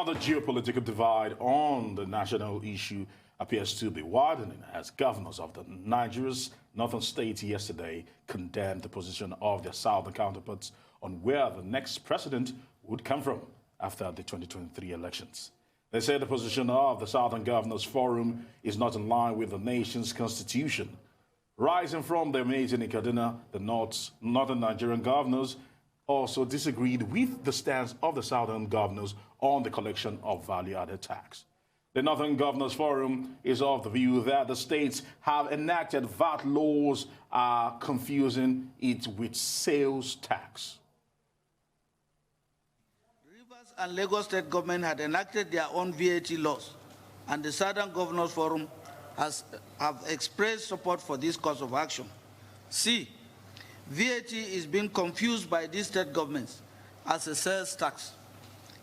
Now, the geopolitical divide on the national issue appears to be widening as governors of the Nigeria's northern states yesterday condemned the position of their southern counterparts on where the next president would come from after the 2023 elections. They say the position of the Southern Governors Forum is not in line with the nation's constitution. Rising from their meeting in Kaduna, the northern Nigerian governors also disagreed with the stance of the southern governors on the collection of value-added tax. The Northern Governors Forum is of the view that the states have enacted VAT laws are confusing it with sales tax. Rivers and Lagos state government had enacted their own VAT laws, and the Southern Governors Forum have expressed support for this course of action. C. VAT is being confused by these state governments as a sales tax.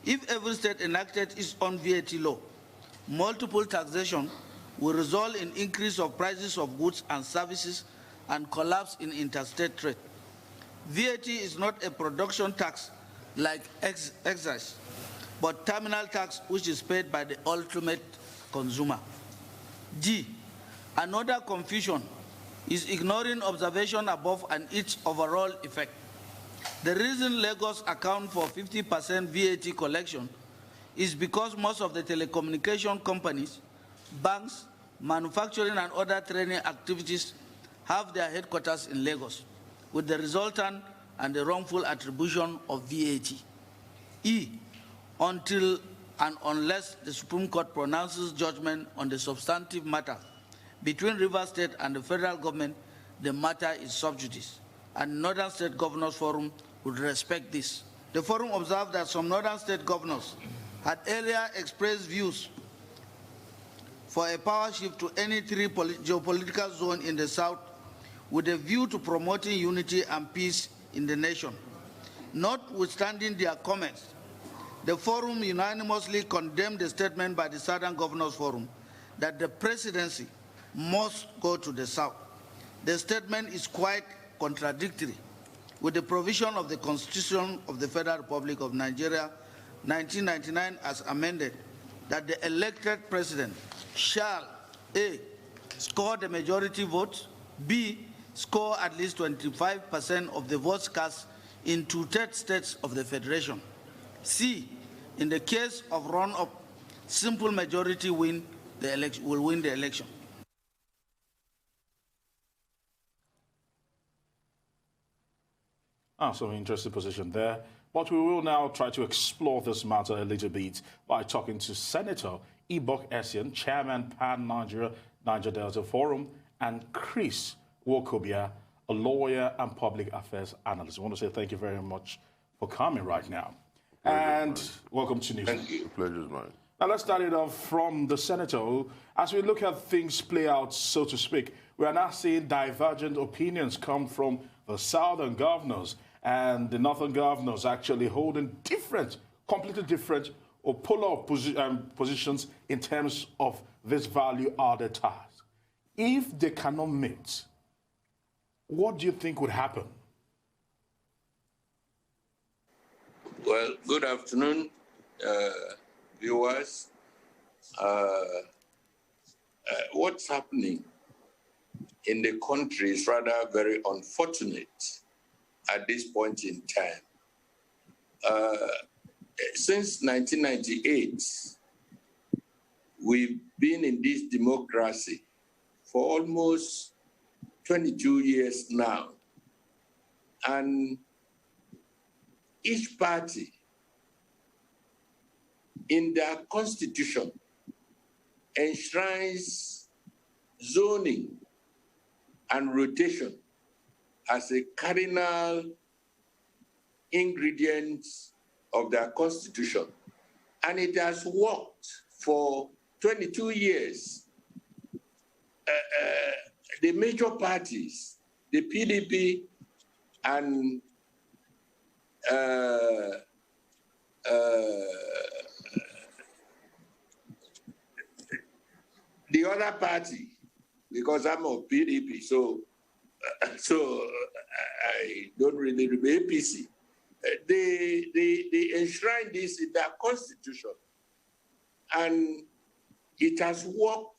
If every state enacted its own VAT law, multiple taxation will result in increase of prices of goods and services and collapse in interstate trade. VAT is not a production tax like excise, but terminal tax which is paid by the ultimate consumer. D. Another confusion is ignoring observation above and its overall effect. The reason Lagos account for 50% VAT collection is because most of the telecommunication companies, banks, manufacturing and other training activities have their headquarters in Lagos, with the resultant and the wrongful attribution of VAT. E. Until and unless the Supreme Court pronounces judgment on the substantive matter between Rivers State and the federal government, the matter is sub judice, and Northern State Governors Forum would respect this. The forum observed that some Northern State governors had earlier expressed views for a power shift to any three geopolitical zones in the South with a view to promoting unity and peace in the nation. Notwithstanding their comments, the forum unanimously condemned the statement by the Southern Governors Forum that the presidency must go to the South. The statement is quite contradictory with the provision of the Constitution of the Federal Republic of Nigeria, 1999, as amended, that the elected president shall A. score the majority votes, B. score at least 25% of the votes cast in 2/3 states of the Federation, C. in the case of run-up, simple majority will win the election. Some interesting position there. But we will now try to explore this matter a little bit by talking to Senator Ibok Essien, Chairman Pan-Niger Delta Forum, and Chris Wokobia, a lawyer and public affairs analyst. I want to say thank you very much for coming right now. And welcome to News. Thank you. The pleasure is mine. Now let's start it off from the Senator. As we look at things play out, so to speak, we are now seeing divergent opinions come from the southern governors and the northern governors actually holding different, completely different or polar positions in terms of this value-added tax. If they cannot meet, what do you think would happen? Well, good afternoon, viewers. What's happening in the country is rather very unfortunate at this point in time. Since 1998, we've been in this democracy for almost 22 years now. And each party in their constitution enshrines zoning and rotation as a cardinal ingredient of their constitution. And it has worked for 22 years. The major parties, the PDP and the other party, because I'm of PDP, so I don't really remember APC. They enshrine this in their constitution And it has worked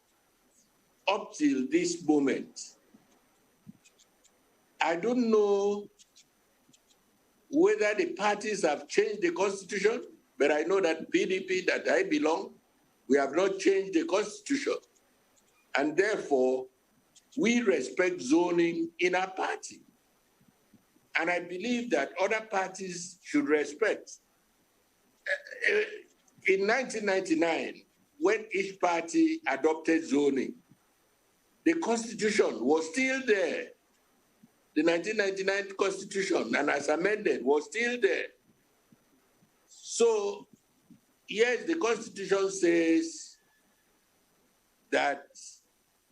up till this moment. I don't know whether the parties have changed the constitution, but I know that PDP, that I belong, we have not changed the constitution. And therefore, we respect zoning in our party. And I believe that other parties should respect. In 1999, when each party adopted zoning, the constitution was still there. The 1999 constitution, and as amended, was still there. So, yes, the constitution says that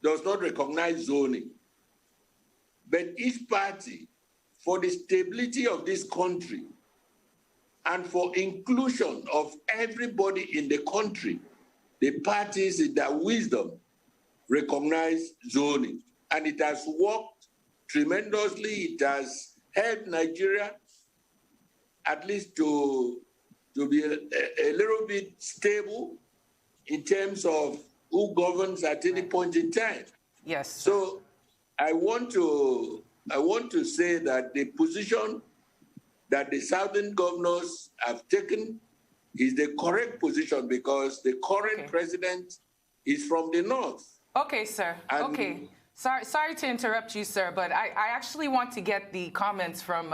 does not recognize zoning. But each party, for the stability of this country and for inclusion of everybody in the country, the parties in their wisdom recognize zoning. And it has worked tremendously. It has helped Nigeria at least to be a little bit stable in terms of who governs at any point in time. Yes. So I want to say that the position that the Southern governors have taken is the correct position because the current president is from the north. Okay, sir. Okay. Sorry to interrupt you, sir, but I actually want to get the comments from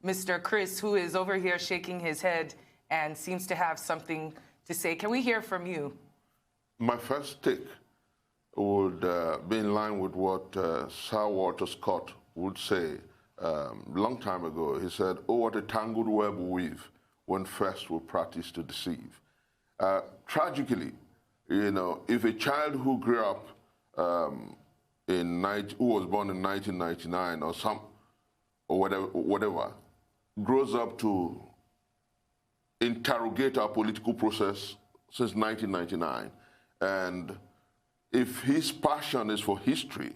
Mr. Chris, who is over here shaking his head and seems to have something to say. Can we hear from you? My first take would be in line with what Sir Walter Scott would say a long time ago. He said, "Oh, what a tangled web we weave when first we practice to deceive." Tragically, you know, if a child who grew up who was born in 1999 or whatever, grows up to interrogate our political process since 1999, and if his passion is for history,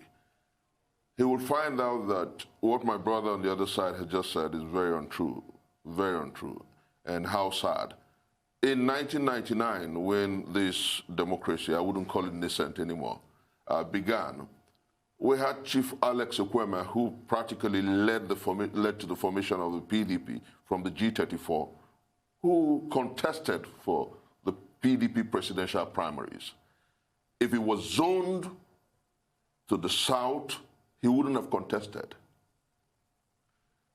he will find out that what my brother on the other side has just said is very untrue, and how sad. In 1999, when this democracy, I wouldn't call it nascent anymore, began, we had Chief Alex Ekweme, who practically led to the formation of the PDP from the G34, who contested for the PDP presidential primaries. If he was zoned to the south, he wouldn't have contested.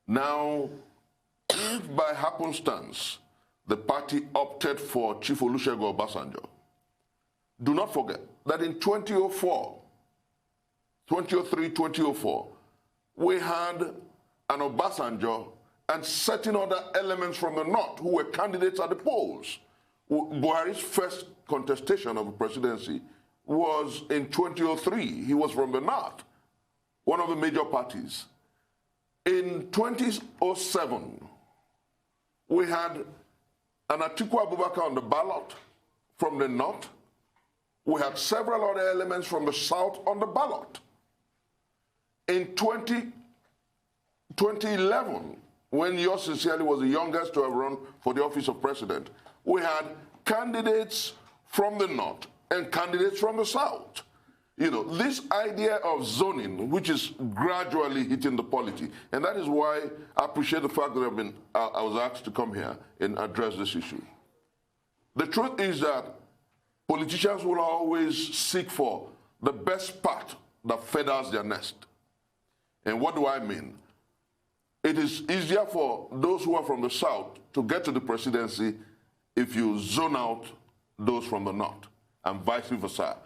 Now, if by happenstance the party opted for Chief Olusegun Obasanjo, do not forget that in 2003, 2004, we had an Obasanjo and certain other elements from the north who were candidates at the polls. Buhari's first contestation of the presidency was in 2003. He was from the north, one of the major parties. In 2007, we had an Atiku Abubakar on the ballot from the north. We had several other elements from the south on the ballot. In 2011, when yours sincerely was the youngest to have run for the office of president, we had candidates from the north and candidates from the south. You know, this idea of zoning, which is gradually hitting the polity, and that is why I appreciate the fact that I was asked to come here and address this issue. The truth is that politicians will always seek for the best part that feathers their nest. And what do I mean? It is easier for those who are from the south to get to the presidency if you zone out those from the north, and vice versa.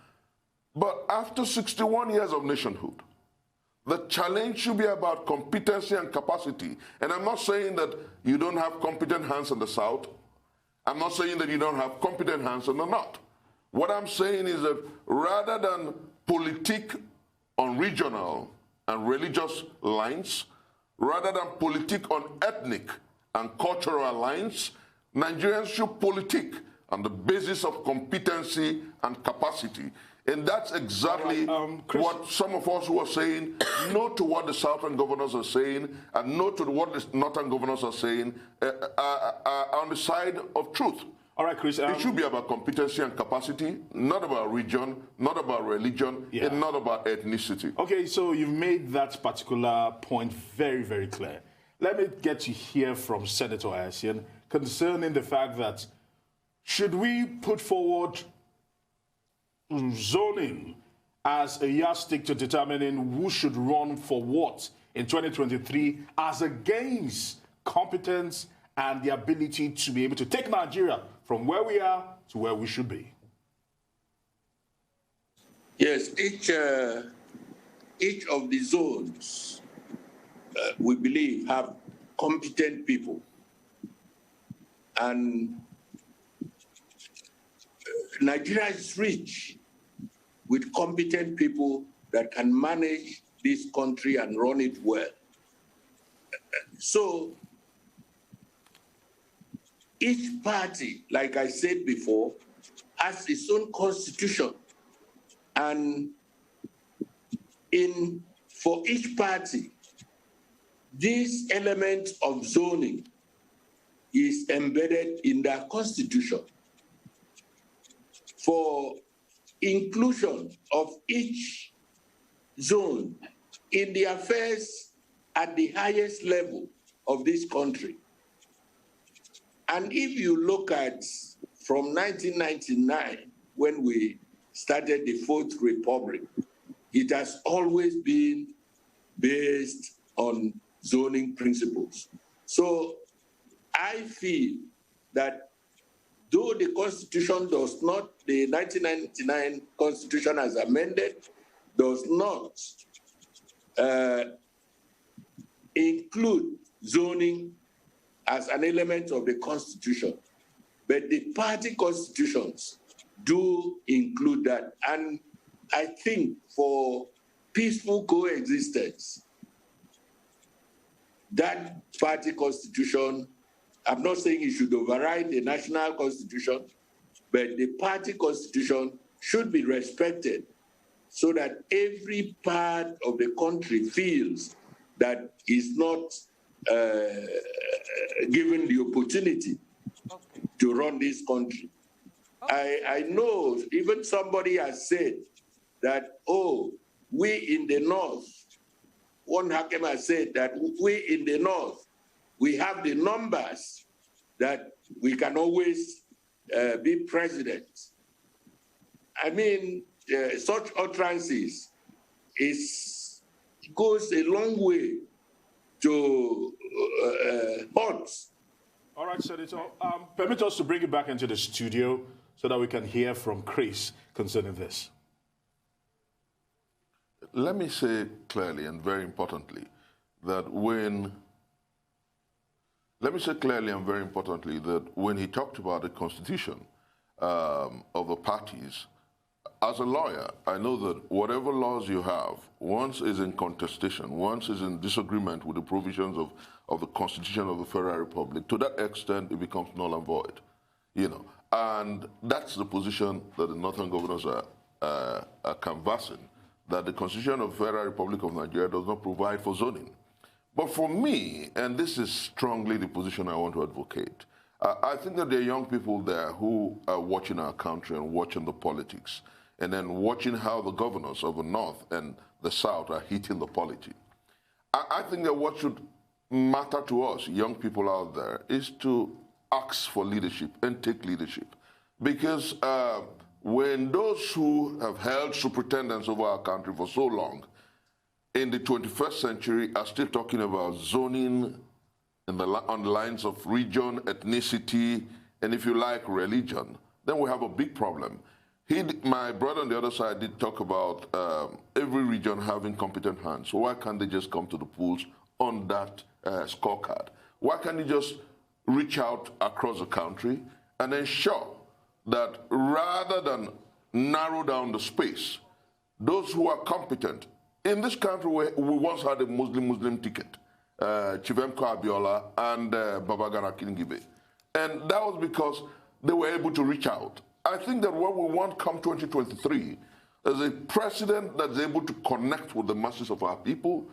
But after 61 years of nationhood, the challenge should be about competency and capacity. And I'm not saying that you don't have competent hands in the south. I'm not saying that you don't have competent hands in the north. What I'm saying is that rather than politique on regional and religious lines, rather than politique on ethnic and cultural lines, Nigerians should politique on the basis of competency and capacity. And that's exactly what some of us who are saying no to what the southern governors are saying and no to what the northern governors are saying are on the side of truth. All right, Chris. It should be about competency and capacity, not about region, not about religion, and not about ethnicity. Okay, so you've made that particular point very, very clear. Let me get to hear from Senator Essien concerning the fact that should we put forward zoning as a yardstick to determining who should run for what in 2023 as against competence and the ability to be able to take Nigeria from where we are to where we should be? Yes, each of the zones, we believe, have competent people. And Nigeria is rich with competent people that can manage this country and run it well. So each party, like I said before, has its own constitution. And for each party, this element of zoning is embedded in their constitution. For inclusion of each zone in the affairs at the highest level of this country. And if you look at from 1999, when we started the Fourth Republic, it has always been based on zoning principles. So I feel that though the Constitution does not, the 1999 Constitution as amended, does not include zoning as an element of the Constitution, but the party constitutions do include that. And I think for peaceful coexistence, that party constitution, I'm not saying it should override the national constitution, but the party constitution should be respected so that every part of the country feels that is not given the opportunity to run this country. I know even somebody has said that, oh, we in the North, one Hakim has said that we in the North, we have the numbers that we can always be president. I mean, such utterances goes a long way to hurt. All right, Senator. Permit us to bring you back into the studio so that we can hear from Chris concerning this. Let me say clearly and very importantly that when he talked about the constitution of the parties, as a lawyer, I know that whatever laws you have, once is in contestation, once is in disagreement with the provisions of the Constitution of the Federal Republic, to that extent it becomes null and void, And that's the position that the Northern governors are canvassing, that the Constitution of the Federal Republic of Nigeria does not provide for zoning. But for me, and this is strongly the position I want to advocate, I think that there are young people there who are watching our country and watching the politics, and then watching how the governors of the North and the South are hitting the polity. I think that what should matter to us, young people out there, is to ask for leadership and take leadership. Because when those who have held superintendence over our country for so long in the 21st century are still talking about zoning on the lines of region, ethnicity, and if you like, religion, then we have a big problem. My brother on the other side did talk about every region having competent hands. So why can't they just come to the polls on that scorecard? Why can't they just reach out across the country and ensure that rather than narrow down the space, those who are competent, in this country we once had a Muslim ticket, Chivemko Abiola and Babagana Kingibe. And that was because they were able to reach out. I think that what we want come 2023 is a president that's able to connect with the masses of our people,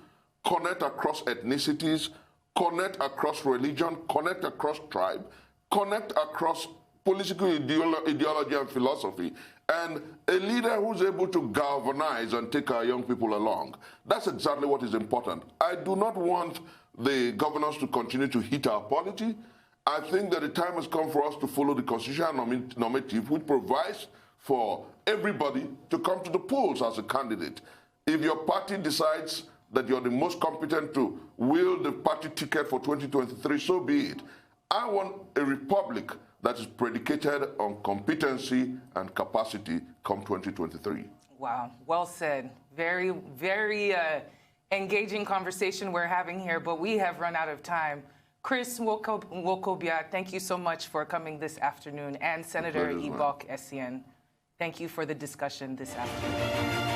connect across ethnicities, connect across religion, connect across tribe, connect across political ideology and philosophy, and a leader who's able to galvanize and take our young people along. That's exactly what is important. I do not want the governors to continue to hit our polity. I think that the time has come for us to follow the constitutional normative, which provides for everybody to come to the polls as a candidate. If your party decides that you're the most competent to wield the party ticket for 2023, so be it. I want a republic that is predicated on competency and capacity come 2023. Wow, well said. Very, very engaging conversation we're having here, but we have run out of time. Chris Nwokobia, thank you so much for coming this afternoon, and Senator Ibok Essien, thank you for the discussion this afternoon.